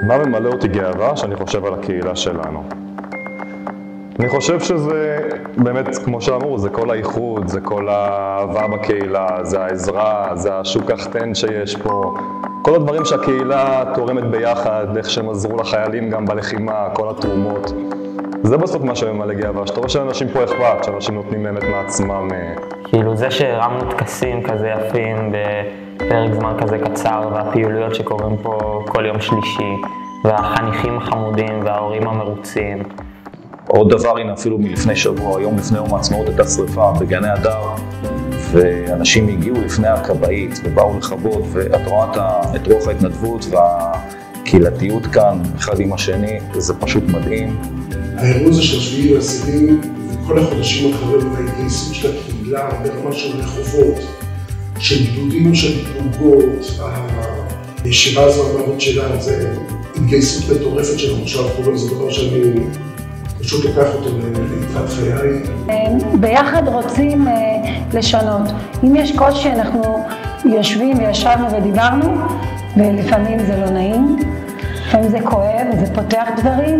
מה ממלא אותי גאווה שאני חושב על הקהילה שלנו? אני חושב שזה באמת, כמו שאמרו, זה כל האיחוד, זה כל האהבה בקהילה, זה העזרה, זה השוק החתן שיש פה. כל הדברים שהקהילה תורמת ביחד, איך שהם עזרו לחיילים גם בלחימה, כל התרומות. זה בסוף מה שממלא גאווה, שאתה רואה שאנשים פה אכפת, שאנשים נותנים באמת מעצמם. כאילו זה שהרמנו טקסים כזה יפים בפרק זמן כזה קצר, והפעילויות שקורים פה כל יום שלישי, והחניכים החמודים וההורים המרוצים. עוד דבר, הנה אפילו מלפני שבוע, היום לפני יום העצמאות הייתה שריפה בגני הדר, ואנשים הגיעו לפני הכבאית ובאו לכבות, ואת רואה את רוח ההתנדבות והקהילתיות כאן, אחד עם השני, זה פשוט מדהים. האירוע הזה של 7/10 וכל החודשים האחרים וההתגייסות של הקהילה ברמה של רחובות, של גדודים של פלוגות, הישיבה הזו המעבוד שלה, זה התגייסות מטורפת של המושב כולו, זה דבר שאני פשוט לוקח אותו ליתרת חיי. ביחד רוצים לשנות. אם יש קושי, אנחנו יושבים וישבנו ודיברנו, ולפעמים זה לא נעים, לפעמים זה כואב וזה פותח דברים,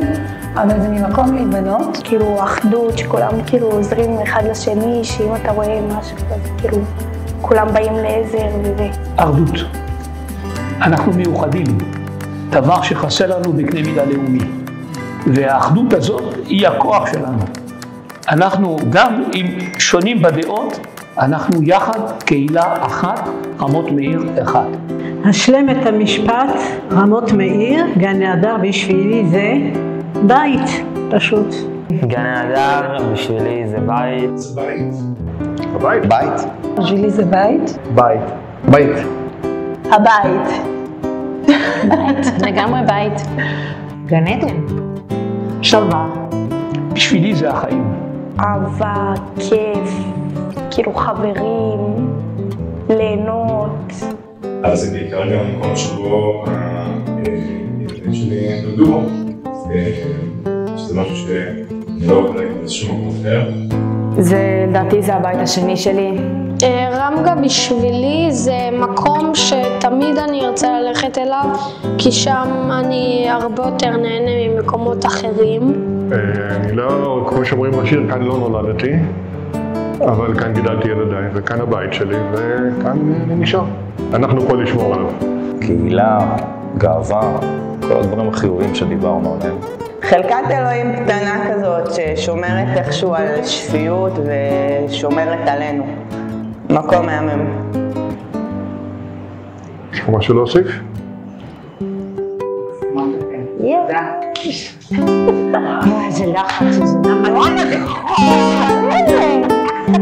אבל זה ממקום להיבנות. כאילו אחדות, שכולם כאילו עוזרים אחד לשני, שאם אתה רואה משהו כזה, כאילו כולם באים לעזר וזה. אחדות. אנחנו מיוחדים, דבר שחסר לנו בקנה מידה לאומי. והאחדות הזאת היא הכוח שלנו. אנחנו גם אם שונים בדעות, אנחנו יחד קהילה אחת, רמות מאיר אחד. השלם את המשפט, רמות מאיר, גן הדר בשבילי זה בית, פשוט. גן הדר בשבילי זה בית. זה בית. הבית? בית. בשבילי זה בית. בית. בית. הבית. בית, לגמרי בית. גן עדן. שלווה. בשבילי זה החיים. אהבה, כיף, כאילו חברים, ליהנות. אז זה בעיקר גם מקום שבו הילדים שלי נולדו, שזה משהו שאני לא אוהב באיזשהו מקום אחר. לדעתי זה הבית השני שלי. רמגה בשבילי זה מקום שתמיד אני ארצה ללכת אליו, כי שם אני הרבה יותר נהנה ממקומות אחרים. אני לא, כמו שאומרים בשיר, כאן לא נולדתי, אבל כאן גידלתי ילדיי, וכאן הבית שלי, וכאן אני נשאר. אנחנו פה לשמור עליו. קהילה, גאווה, כל הדברים החיוביים שדיברנו עליהם. חלקת אלוהים קטנה כזאת ששומרת איכשהו על שפיות ושומרת עלינו. מקום מהמם. יש פה משהו להוסיף? איזה לחץ, איזה נמלון.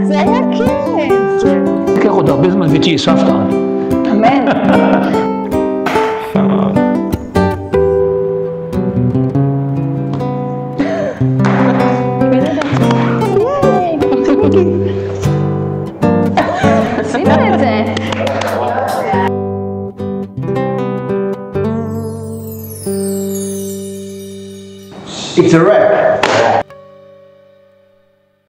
זה היה כיף. לקח עוד הרבה זמן ותהיי סבתא. אמן. עשינו את זה. It's a wrap.